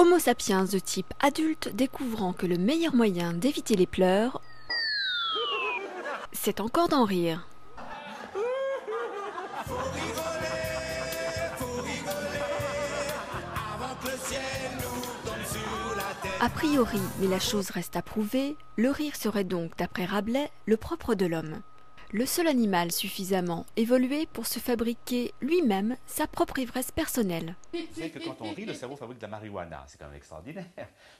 Homo sapiens de type adulte découvrant que le meilleur moyen d'éviter les pleurs, c'est encore d'en rire. A priori, mais la chose reste à prouver, le rire serait donc, d'après Rabelais, le propre de l'homme. Le seul animal suffisamment évolué pour se fabriquer lui-même sa propre ivresse personnelle. Vous savez que quand on rit, le cerveau fabrique de la marijuana. C'est quand même extraordinaire.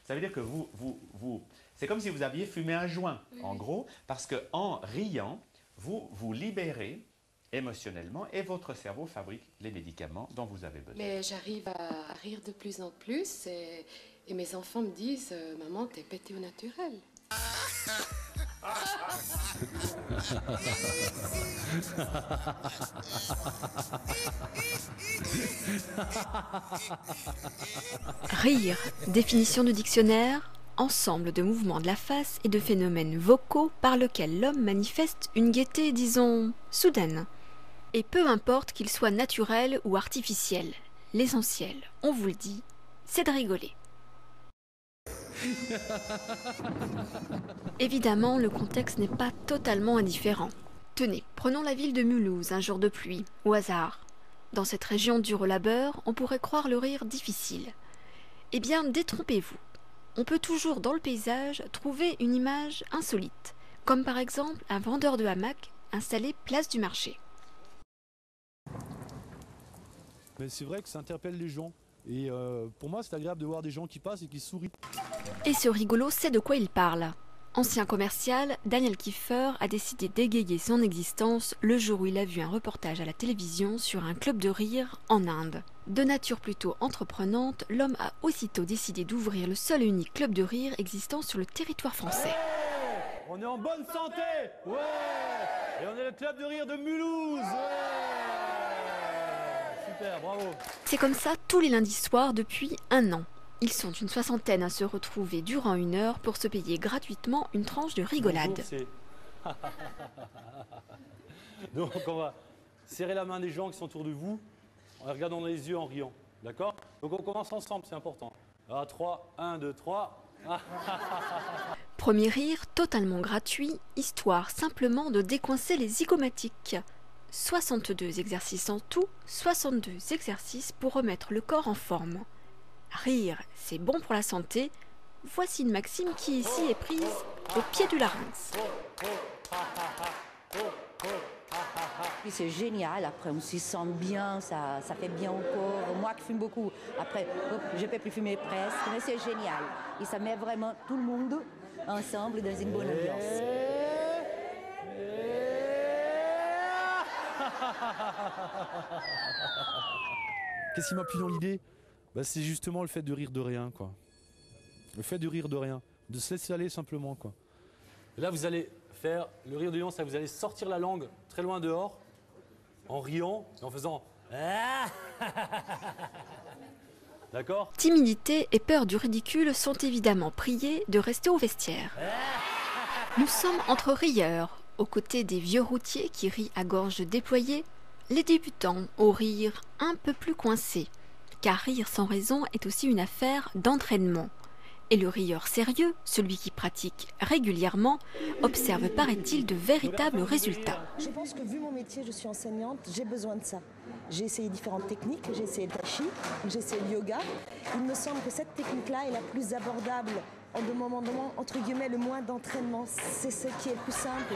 Ça veut dire que c'est comme si vous aviez fumé un joint, en gros, parce qu'en riant, vous libérez émotionnellement et votre cerveau fabrique les médicaments dont vous avez besoin. Mais j'arrive à rire de plus en plus et mes enfants me disent « Maman, t'es pété au naturel ». Rire, définition de dictionnaire, ensemble de mouvements de la face et de phénomènes vocaux par lesquels l'homme manifeste une gaieté, disons, soudaine. Et peu importe qu'il soit naturel ou artificiel, l'essentiel, on vous le dit, c'est de rigoler. Évidemment, le contexte n'est pas totalement indifférent. Tenez, prenons la ville de Mulhouse, un jour de pluie, au hasard. Dans cette région dure au labeur, on pourrait croire le rire difficile. Eh bien, détrompez-vous. On peut toujours dans le paysage trouver une image insolite, comme par exemple un vendeur de hamac installé place du marché. Mais c'est vrai que ça interpelle les gens. Et pour moi, c'est agréable de voir des gens qui passent et qui sourient. Et ce rigolo sait de quoi il parle. Ancien commercial, Daniel Kieffer a décidé d'égayer son existence le jour où il a vu un reportage à la télévision sur un club de rire en Inde. De nature plutôt entreprenante, l'homme a aussitôt décidé d'ouvrir le seul et unique club de rire existant sur le territoire français. Hey, on est en bonne santé. Ouais. Et on est le club de rire de Mulhouse. Ouais. Super, bravo. C'est comme ça tous les lundis soirs depuis 1 an. Ils sont une soixantaine à se retrouver durant 1 heure pour se payer gratuitement une tranche de rigolade. Bonjour, donc on va serrer la main des gens qui sont autour de vous en les regardant dans les yeux en riant. D'accord? Donc on commence ensemble, c'est important. À 3, 1, 2, 3. Premier rire totalement gratuit, histoire simplement de décoincer les zygomatiques. 62 exercices en tout, 62 exercices pour remettre le corps en forme. Rire, c'est bon pour la santé. Voici une maxime qui ici est prise au pied du larynx. C'est génial, après on s'y sent bien, ça fait bien au corps. Moi qui fume beaucoup, après je ne peux plus fumer presque, mais c'est génial. Et ça met vraiment tout le monde ensemble dans une bonne ambiance. Qu'est-ce qui m'a plu dans l'idée? C'est justement le fait de rire de rien, quoi. Le fait de rire de rien, de se laisser aller simplement, quoi. Et là, vous allez faire le rire de lion, ça vous allez sortir la langue très loin dehors, en riant et en faisant. D'accord? Timidité et peur du ridicule sont évidemment priés de rester au vestiaire. Nous sommes entre rieurs, aux côtés des vieux routiers qui rient à gorge déployée, les débutants au rire un peu plus coincé, car rire sans raison est aussi une affaire d'entraînement. Et le rieur sérieux, celui qui pratique régulièrement, observe, paraît-il, de véritables résultats. Je pense que vu mon métier, je suis enseignante, j'ai besoin de ça. J'ai essayé différentes techniques, j'ai essayé le tai chi, j'ai essayé le yoga. Il me semble que cette technique-là est la plus abordable, en demandant, entre guillemets, le moins d'entraînement. C'est ce qui est le plus simple.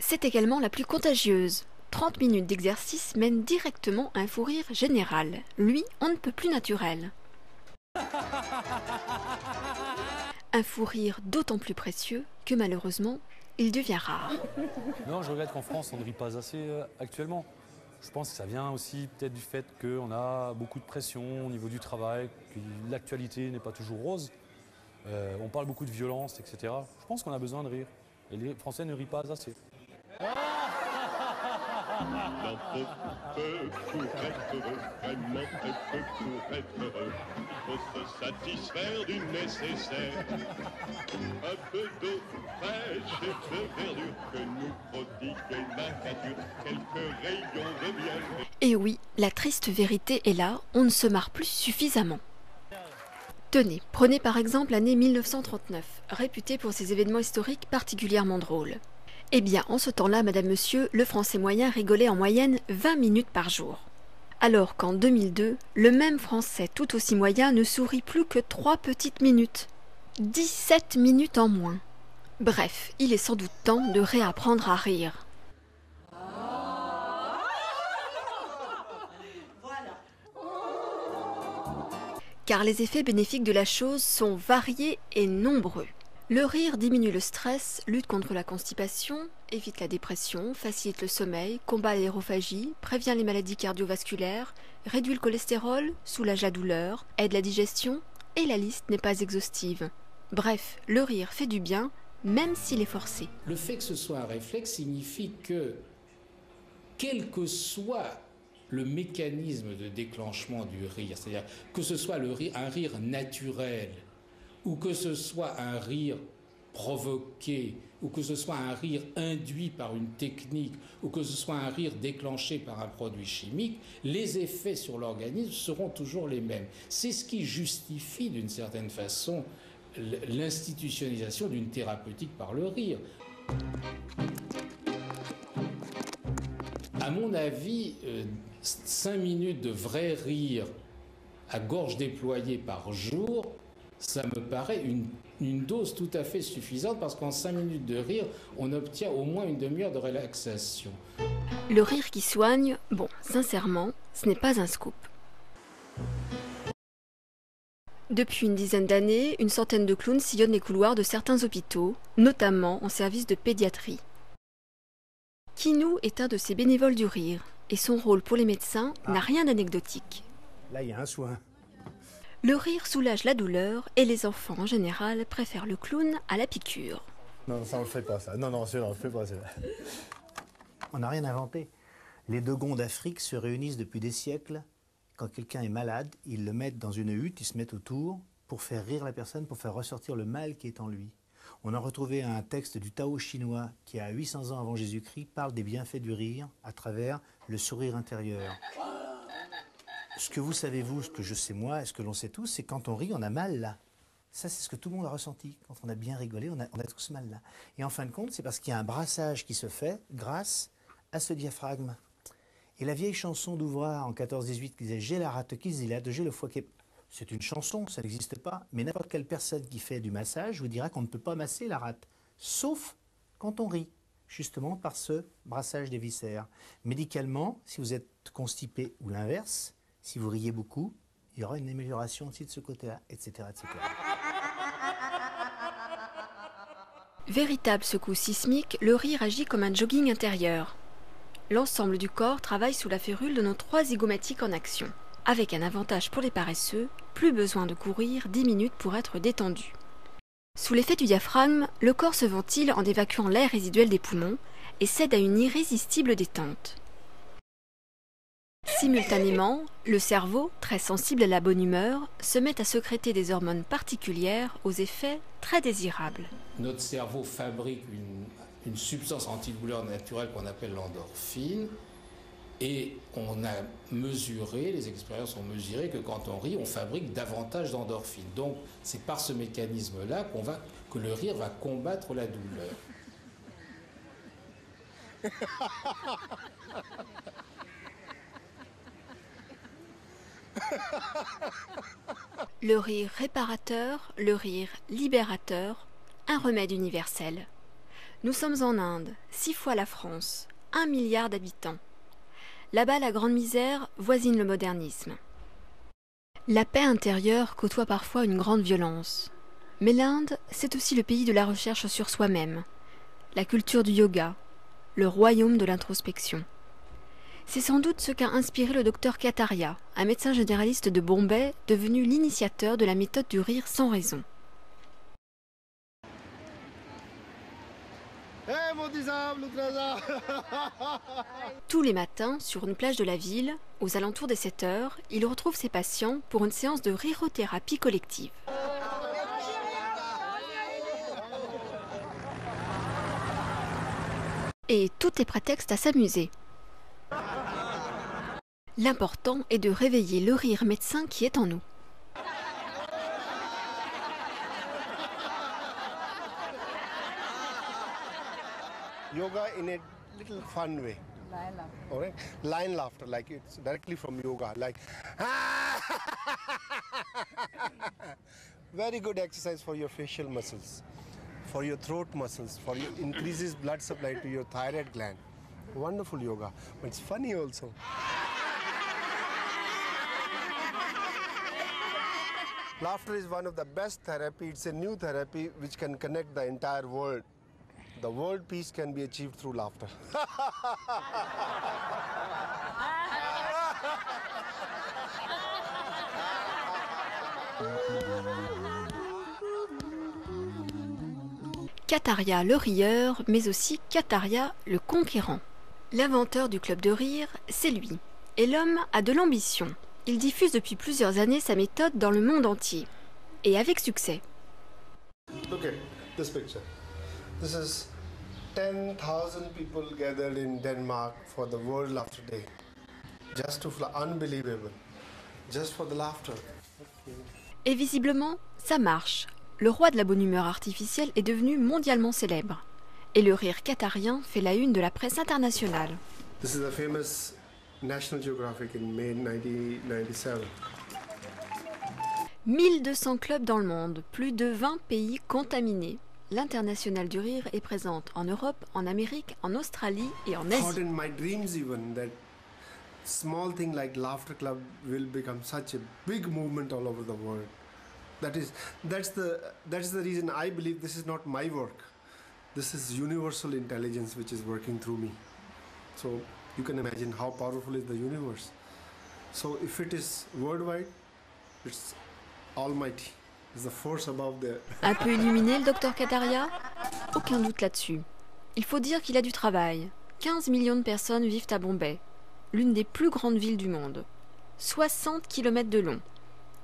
C'est également la plus contagieuse. 30 minutes d'exercice mènent directement à un fou rire général. Lui, on ne peut plus naturel. Un fou rire d'autant plus précieux que malheureusement, il devient rare. Non, je regrette qu'en France, on ne rit pas assez actuellement. Je pense que ça vient aussi peut-être du fait qu'on a beaucoup de pression au niveau du travail, que l'actualité n'est pas toujours rose. On parle beaucoup de violence, etc. Je pense qu'on a besoin de rire. Et les Français ne rient pas assez. n'en faut peu pour être heureux, vraiment très peu pour être heureux. Faut se satisfaire du nécessaire. Un peu d'eau fraîche et de verdure que nous prodigue la nature, quelques rayons de bien. Et oui, la triste vérité est là, on ne se marre plus suffisamment. Tenez, prenez par exemple l'année 1939, réputée pour ses événements historiques particulièrement drôles. Eh bien, en ce temps-là, madame, monsieur, le français moyen rigolait en moyenne 20 minutes par jour. Alors qu'en 2002, le même français tout aussi moyen ne sourit plus que 3 petites minutes. 17 minutes en moins. Bref, il est sans doute temps de réapprendre à rire. Car les effets bénéfiques de la chose sont variés et nombreux. Le rire diminue le stress, lutte contre la constipation, évite la dépression, facilite le sommeil, combat l'aérophagie, prévient les maladies cardiovasculaires, réduit le cholestérol, soulage la douleur, aide la digestion, et la liste n'est pas exhaustive. Bref, le rire fait du bien, même s'il est forcé. Le fait que ce soit un réflexe signifie que, quel que soit le mécanisme de déclenchement du rire, c'est-à-dire que ce soit un rire naturel, ou que ce soit un rire provoqué, ou que ce soit un rire induit par une technique, ou que ce soit un rire déclenché par un produit chimique, les effets sur l'organisme seront toujours les mêmes. C'est ce qui justifie d'une certaine façon l'institutionnalisation d'une thérapeutique par le rire. À mon avis, 5 minutes de vrai rire à gorge déployée par jour, ça me paraît une dose tout à fait suffisante parce qu'en 5 minutes de rire, on obtient au moins une demi-heure de relaxation. Le rire qui soigne, bon, sincèrement, ce n'est pas un scoop. Depuis une dizaine d'années, une centaine de clowns sillonnent les couloirs de certains hôpitaux, notamment en service de pédiatrie. Kinou est un de ces bénévoles du rire, et son rôle pour les médecins n'a rien d'anecdotique. Là, il y a un soin. Le rire soulage la douleur et les enfants en général préfèrent le clown à la piqûre. Non, ça on le fait pas ça. Non, c'est vrai, on le fait pas ça. On n'a rien inventé. Les Dogons d'Afrique se réunissent depuis des siècles. Quand quelqu'un est malade, ils le mettent dans une hutte, ils se mettent autour pour faire rire la personne, pour faire ressortir le mal qui est en lui. On a retrouvé un texte du Tao chinois qui, à 800 ans avant Jésus-Christ, parle des bienfaits du rire à travers le sourire intérieur. Ce que vous savez, vous, ce que je sais moi, et ce que l'on sait tous, c'est quand on rit, on a mal là. Ça, c'est ce que tout le monde a ressenti. Quand on a bien rigolé, on a tous mal là. Et en fin de compte, c'est parce qu'il y a un brassage qui se fait grâce à ce diaphragme. Et la vieille chanson d'Ouvrard en 14-18 qui disait « J'ai la rate qui zilate, j'ai le foie qui est... » C'est une chanson, ça n'existe pas. Mais n'importe quelle personne qui fait du massage vous dira qu'on ne peut pas masser la rate. Sauf quand on rit, justement par ce brassage des viscères. Médicalement, si vous êtes constipé ou l'inverse, si vous riez beaucoup, il y aura une amélioration aussi de ce côté-là, etc., etc. Véritable secousse sismique, le rire agit comme un jogging intérieur. L'ensemble du corps travaille sous la férule de nos 3 zygomatiques en action. Avec un avantage pour les paresseux, plus besoin de courir 10 minutes pour être détendu. Sous l'effet du diaphragme, le corps se ventile en évacuant l'air résiduel des poumons et cède à une irrésistible détente. Simultanément, le cerveau, très sensible à la bonne humeur, se met à sécréter des hormones particulières aux effets très désirables. Notre cerveau fabrique une substance antidouleur naturelle qu'on appelle l'endorphine. Et on a mesuré, les expériences ont mesuré que quand on rit, on fabrique davantage d'endorphines. Donc c'est par ce mécanisme-là que le rire va combattre la douleur. Le rire réparateur, le rire libérateur, un remède universel. Nous sommes en Inde, 6 fois la France, 1 milliard d'habitants. Là-bas, la grande misère voisine le modernisme. La paix intérieure côtoie parfois une grande violence. Mais l'Inde, c'est aussi le pays de la recherche sur soi-même, la culture du yoga, le royaume de l'introspection. C'est sans doute ce qu'a inspiré le docteur Kataria, un médecin généraliste de Bombay, devenu l'initiateur de la méthode du rire sans raison. Tous les matins, sur une plage de la ville, aux alentours des 7 heures, il retrouve ses patients pour une séance de rirothérapie collective. Et tout est prétexte à s'amuser. L'important est de réveiller le rire médecin qui est en nous. Yoga in a little fun way. Line laughter. All right? Line laughter, like it's directly from yoga, like very good exercise for your facial muscles, for your throat muscles, for your increases blood supply to your thyroid gland. Wonderful yoga, but it's funny also. Laughter is one of the best therapy. It's a new therapy which can connect the entire world. The world peace can be achieved through laughter. Kataria le rieur, mais aussi Kataria le conquérant. L'inventeur du club de rire, c'est lui. Et l'homme a de l'ambition. Il diffuse depuis plusieurs années sa méthode dans le monde entier. Et avec succès. Look at this picture. This is 10,000 people gathered in Denmark for the World Laughter Day. Just to unbelievable. Just for the laughter. Et visiblement, ça marche. Le roi de la bonne humeur artificielle est devenu mondialement célèbre. Et le rire qatarien fait la une de la presse internationale. This is a famous National Geographic in May 1997. 1200 clubs dans le monde, plus de 20 pays contaminés. L'International du rire est présente en Europe, en Amérique, en Australie et en Asie. Thought in my dreams even that small thing like Laughter Club will become such a big movement all over the world. That's the reason I believe this is not my work. This is universal intelligence which is working through me. So you can imagine how powerful is the universe. So if it is worldwide, it's almighty. It's the force above there. Un peu illuminé le docteur Kataria? Aucun doute là-dessus. Il faut dire qu'il a du travail. 15 millions de personnes vivent à Bombay, l'une des plus grandes villes du monde. 60 km de long.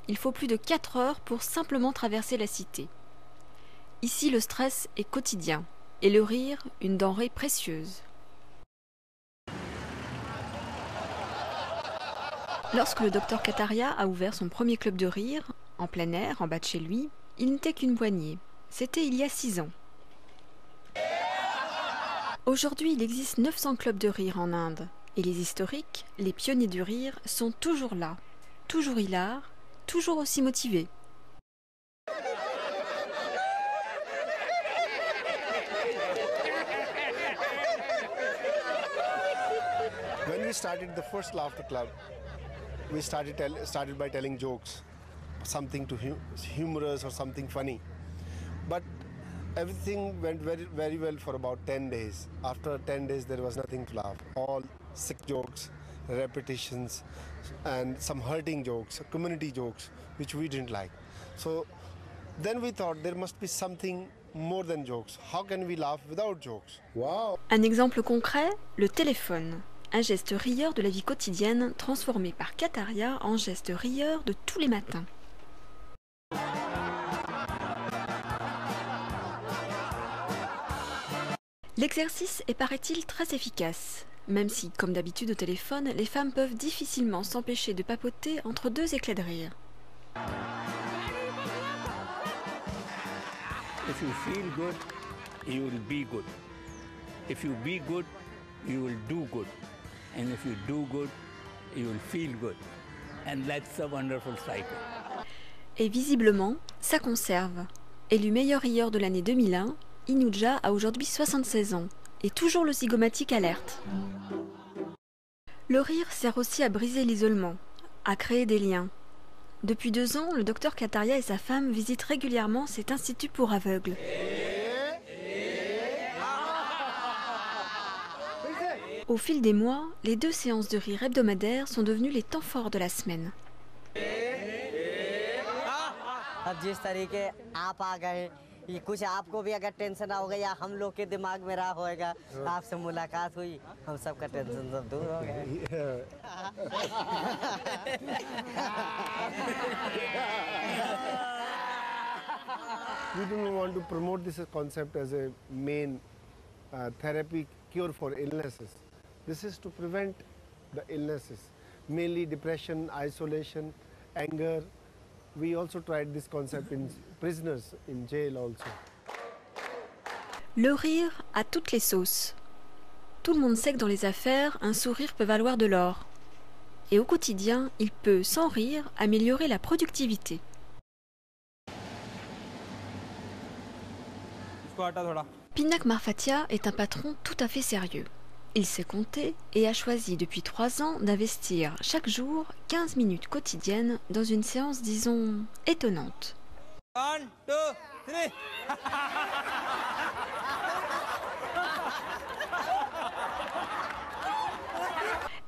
Il faut plus de 4 heures pour simplement traverser la cité. Ici, le stress est quotidien et le rire, une denrée précieuse. Lorsque le docteur Kataria a ouvert son premier club de rire, en plein air, en bas de chez lui, il n'était qu'une poignée. C'était il y a 6 ans. Aujourd'hui, il existe 900 clubs de rire en Inde. Et les historiques, les pionniers du rire, sont toujours là. Toujours hilars, toujours aussi motivés. When we started the first Laughter Club, we started by telling jokes, something to humorous or something funny. But everything went very well for about 10 days. After 10 days, there was nothing to laugh. All sick jokes, repetitions, and some hurting jokes, community jokes, which we didn't like. So then we thought there must be something more than jokes. How can we laugh without jokes? Wow! Un exemple concret, le téléphone. Un geste rieur de la vie quotidienne transformé par Kataria en geste rieur de tous les matins. L'exercice est, paraît-il, très efficace, même si, comme d'habitude au téléphone, les femmes peuvent difficilement s'empêcher de papoter entre deux éclats de rire. If you feel good, you will be good. If you be good, you will do good. And if you do good, you will feel good. And that's a wonderful cycle. Et visiblement, ça conserve. Élu meilleur rieur de l'année 2001, Inuja a aujourd'hui 76 ans et toujours le zygomatique alerte. Le rire sert aussi à briser l'isolement, à créer des liens. Depuis 2 ans, le docteur Kataria et sa femme visitent régulièrement cet institut pour aveugles. Au fil des mois, les 2 séances de rire hebdomadaires sont devenues les temps forts de la semaine. अब जिस तरीके आप आ गए कि कुछ आपको भी अगर टेंशन होगा या हम लोग के दिमाग में रहा होगा, आपसे मुलाकात हुई, हम सबका टेंशन सब दूर हो गया। We don't want to promote this concept as a main therapy cure for illnesses. This is to prevent the illnesses, mainly depression, isolation, anger. We also tried this concept in prisoners in jail also. Le rire a toutes les sauces. Tout le monde sait que dans les affaires, un sourire peut valoir de l'or. Et au quotidien, il peut, sans rire, améliorer la productivité. Pinak Marfatia est un patron tout à fait sérieux. Il sait compter et a choisi depuis 3 ans d'investir chaque jour 15 minutes quotidiennes dans une séance, disons, étonnante. 1, 2, 3.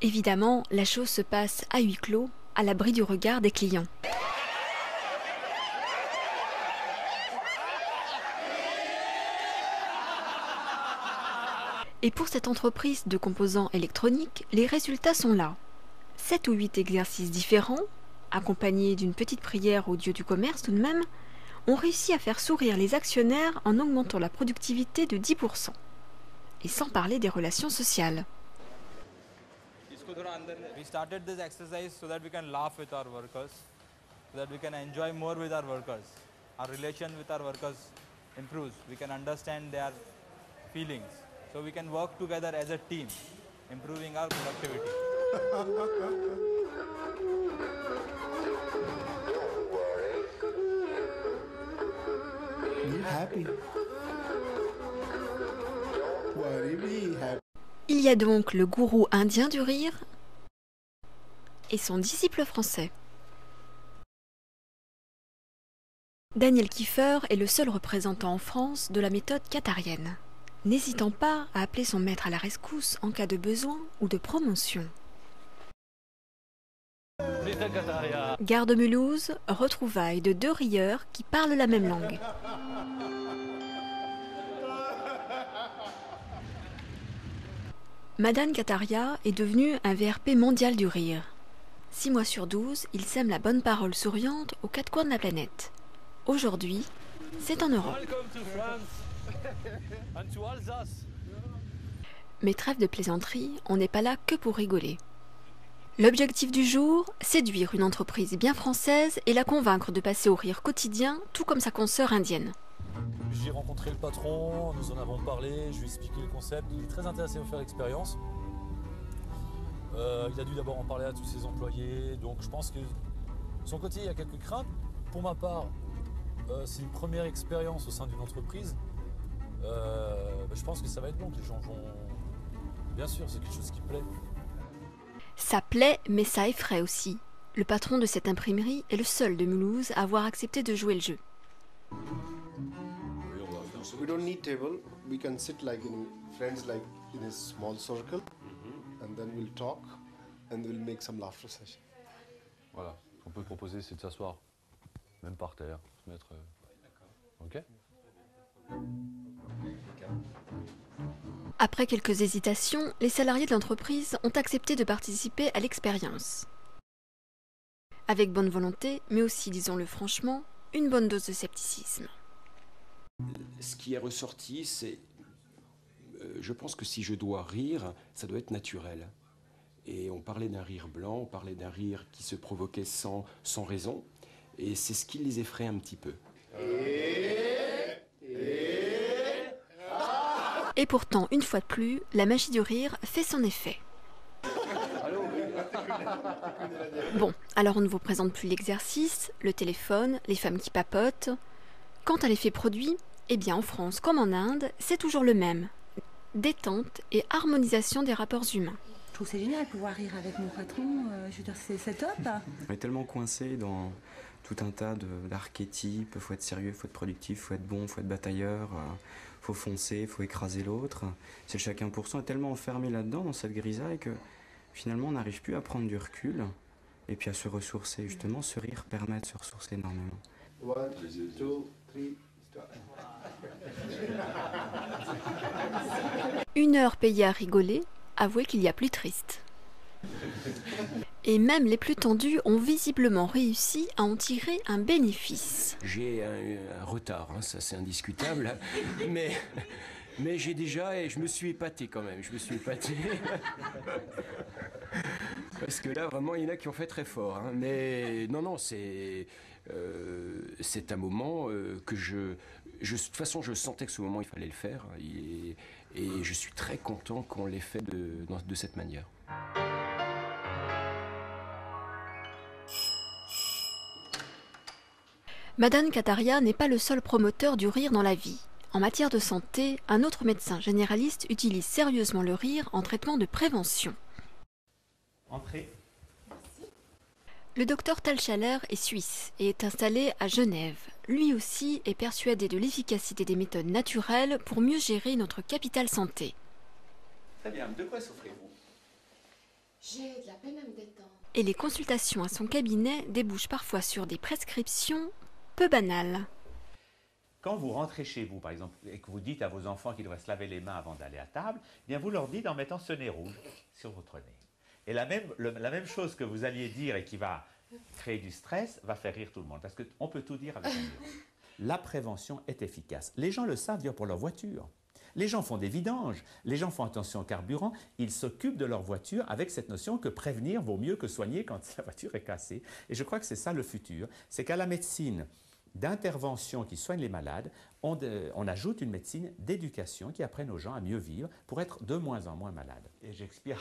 Évidemment, la chose se passe à huis clos, à l'abri du regard des clients. Et pour cette entreprise de composants électroniques, les résultats sont là. 7 ou 8 exercices différents, accompagnés d'une petite prière au dieu du commerce tout de même, ont réussi à faire sourire les actionnaires en augmentant la productivité de 10%. Et sans parler des relations sociales. We started this exercise so that we can laugh with our workers, so that we can enjoy more with our workers. Our relation with our workers improves. We can understand their feelings. So we can work together as a team, improving our productivity. Be happy. Worry, be happy. Il y a donc le gourou indien du rire et son disciple français. Daniel Kieffer est le seul représentant en France de la méthode qatarienne, n'hésitant pas à appeler son maître à la rescousse en cas de besoin ou de promotion. Gare de Mulhouse, retrouvailles de 2 rieurs qui parlent la même langue. Madan Kataria est devenu un VRP mondial du rire. 6 mois sur 12, il sème la bonne parole souriante aux 4 coins de la planète. Aujourd'hui, c'est en Europe. Mais trêve de plaisanterie, on n'est pas là que pour rigoler. L'objectif du jour, séduire une entreprise bien française et la convaincre de passer au rire quotidien, tout comme sa consoeur indienne. J'ai rencontré le patron, nous en avons parlé, je lui ai expliqué le concept, il est très intéressé à faire l'expérience. Il a dû d'abord en parler à tous ses employés, donc je pense que de son côté il y a quelques craintes. Pour ma part, c'est une première expérience au sein d'une entreprise. Je pense que ça va être bon, que les gens vont... Bien sûr, c'est quelque chose qui plaît. Ça plaît, mais ça effraie aussi. Le patron de cette imprimerie est le seul de Mulhouse à avoir accepté de jouer le jeu. We don't need table. We can sit like friends, like in a small circle, and then we'll talk, and we'll make some laughter session. Voilà, ce qu'on peut proposer, c'est de s'asseoir, même par terre, se mettre... Ok. Après quelques hésitations, les salariés de l'entreprise ont accepté de participer à l'expérience. Avec bonne volonté, mais aussi, disons-le franchement, une bonne dose de scepticisme. Ce qui est ressorti, c'est... je pense que si je dois rire, ça doit être naturel. Et on parlait d'un rire blanc, on parlait d'un rire qui se provoquait sans raison. Et c'est ce qui les effraie un petit peu. Et pourtant, une fois de plus, la magie du rire fait son effet. Bon, alors on ne vous présente plus l'exercice, le téléphone, les femmes qui papotent. Quant à l'effet produit, eh bien en France comme en Inde, c'est toujours le même. Détente et harmonisation des rapports humains. Je trouve c'est génial de pouvoir rire avec mon patron, je veux dire c'est top. On est tellement coincé dans tout un tas d'archétypes, faut être sérieux, faut être productif, faut être bon, faut être batailleur, faut foncer, faut écraser l'autre. C'est chacun pour soi, on est tellement enfermé là-dedans, dans cette grisaille, que finalement on n'arrive plus à prendre du recul et puis à se ressourcer. Justement, ce rire permet de se ressourcer énormément. 1, 2, 3, start. Une heure payée à rigoler, avouez qu'il y a plus triste. Et même les plus tendus ont visiblement réussi à en tirer un bénéfice. J'ai un retard, hein, ça c'est indiscutable, mais j'ai déjà, et je me suis épaté quand même, je me suis épaté. Parce que là, vraiment, il y en a qui ont fait très fort. Hein, mais non, c'est un moment que de toute façon, je sentais que ce moment, il fallait le faire. Et je suis très content qu'on l'ait fait de cette manière. Madan Kataria n'est pas le seul promoteur du rire dans la vie. En matière de santé, un autre médecin généraliste utilise sérieusement le rire en traitement de prévention. Entrez. Le docteur Talchaler est suisse et est installé à Genève. Lui aussi est persuadé de l'efficacité des méthodes naturelles pour mieux gérer notre capital santé. Très bien, de quoi souffrez-vous? J'ai de la peine à me détendre. Et les consultations à son cabinet débouchent parfois sur des prescriptions peu banales. Quand vous rentrez chez vous, par exemple, et que vous dites à vos enfants qu'ils devraient se laver les mains avant d'aller à table, eh bien vous leur dites en mettant ce nez rouge sur votre nez. Et la même chose que vous alliez dire et qui va créer du stress va faire rire tout le monde. Parce qu'on peut tout dire avec un nez rouge. La prévention est efficace. Les gens le savent dire pour leur voiture. Les gens font des vidanges, les gens font attention au carburant, ils s'occupent de leur voiture avec cette notion que prévenir vaut mieux que soigner quand la voiture est cassée. Et je crois que c'est ça le futur. C'est qu'à la médecine d'intervention qui soigne les malades, on ajoute une médecine d'éducation qui apprenne aux gens à mieux vivre pour être de moins en moins malades. Et j'expire.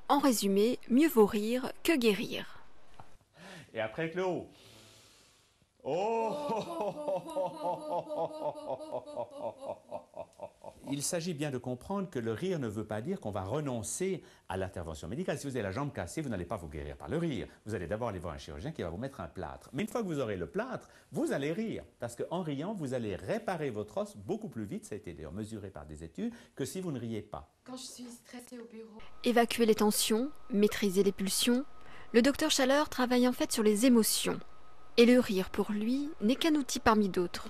En résumé, mieux vaut rire que guérir. Et après avec le haut. Oh! Il s'agit bien de comprendre que le rire ne veut pas dire qu'on va renoncer à l'intervention médicale. Si vous avez la jambe cassée, vous n'allez pas vous guérir par le rire. Vous allez d'abord aller voir un chirurgien qui va vous mettre un plâtre. Mais une fois que vous aurez le plâtre, vous allez rire. Parce qu'en riant, vous allez réparer votre os beaucoup plus vite, ça a été d'ailleurs mesuré par des études, que si vous ne riez pas. Quand je suis stressée au bureau. Évacuer les tensions, maîtriser les pulsions, le docteur Chaleur travaille en fait sur les émotions. Et le rire, pour lui, n'est qu'un outil parmi d'autres.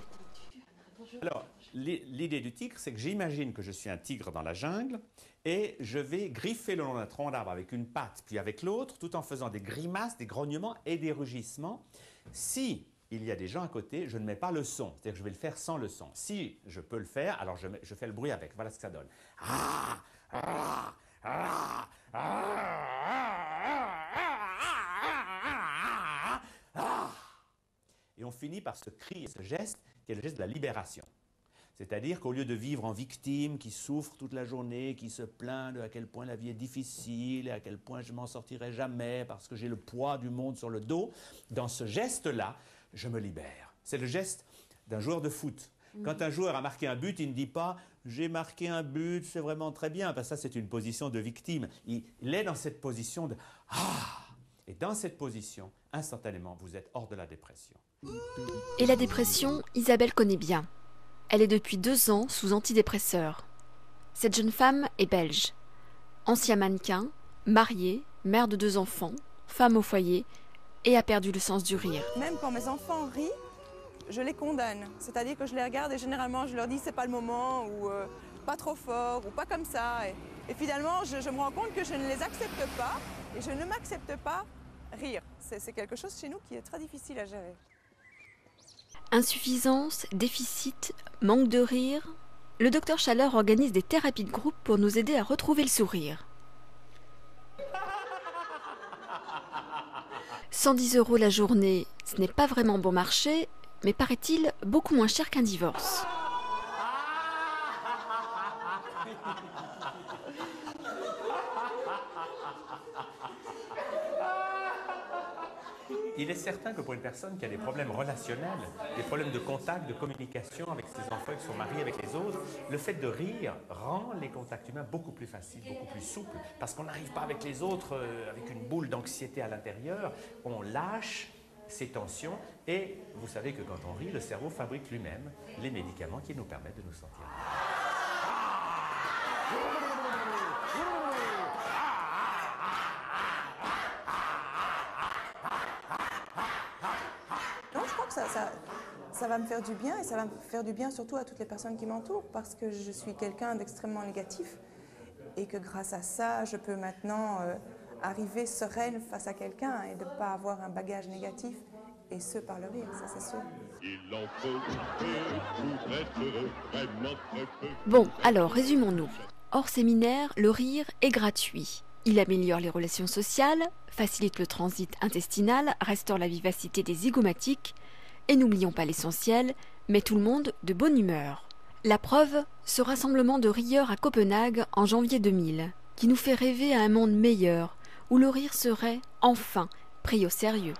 Alors, l'idée du tigre, c'est que j'imagine que je suis un tigre dans la jungle et je vais griffer le long d'un tronc d'arbre avec une patte puis avec l'autre, tout en faisant des grimaces, des grognements et des rugissements. Si il y a des gens à côté, je ne mets pas le son, c'est-à-dire que je vais le faire sans le son. Si je peux le faire, alors je fais le bruit avec. Voilà ce que ça donne. Et on finit par ce cri et ce geste qui est le geste de la libération. C'est-à-dire qu'au lieu de vivre en victime, qui souffre toute la journée, qui se plaint de à quel point la vie est difficile et à quel point je m'en sortirai jamais parce que j'ai le poids du monde sur le dos, dans ce geste-là, je me libère. C'est le geste d'un joueur de foot. Quand un joueur a marqué un but, il ne dit pas « j'ai marqué un but, c'est vraiment très bien », parce que ça c'est une position de victime. Il est dans cette position de « ah ». Et dans cette position, instantanément, vous êtes hors de la dépression. Et la dépression, Isabelle connaît bien. Elle est depuis 2 ans sous antidépresseurs. Cette jeune femme est belge. Ancien mannequin, mariée, mère de 2 enfants, femme au foyer et a perdu le sens du rire. Même quand mes enfants rient, je les condamne. C'est-à-dire que je les regarde et généralement je leur dis c'est pas le moment ou pas trop fort ou pas comme ça. Et finalement je me rends compte que je ne les accepte pas et je ne m'accepte pas rire. C'est quelque chose chez nous qui est très difficile à gérer. Insuffisance, déficit, manque de rire. Le docteur Chaleur organise des thérapies de groupe pour nous aider à retrouver le sourire. 110 € la journée, ce n'est pas vraiment bon marché, mais paraît-il beaucoup moins cher qu'un divorce. Il est certain que pour une personne qui a des problèmes relationnels, des problèmes de contact, de communication avec ses enfants, avec son mari, avec les autres, le fait de rire rend les contacts humains beaucoup plus faciles, beaucoup plus souples, parce qu'on n'arrive pas avec les autres avec une boule d'anxiété à l'intérieur, on lâche ces tensions et vous savez que quand on rit, le cerveau fabrique lui-même les médicaments qui nous permettent de nous sentir mieux. ça va me faire du bien et ça va me faire du bien surtout à toutes les personnes qui m'entourent parce que je suis quelqu'un d'extrêmement négatif et que grâce à ça, je peux maintenant arriver sereine face à quelqu'un et de ne pas avoir un bagage négatif et ce par le rire, ça c'est sûr. Il en faut peu pour être heureux, vraiment très peu. Bon, alors résumons-nous. Hors séminaire, le rire est gratuit. Il améliore les relations sociales, facilite le transit intestinal, restaure la vivacité des zygomatiques et n'oublions pas l'essentiel, met tout le monde de bonne humeur. La preuve, ce rassemblement de rieurs à Copenhague en janvier 2000, qui nous fait rêver à un monde meilleur, où le rire serait, enfin, pris au sérieux.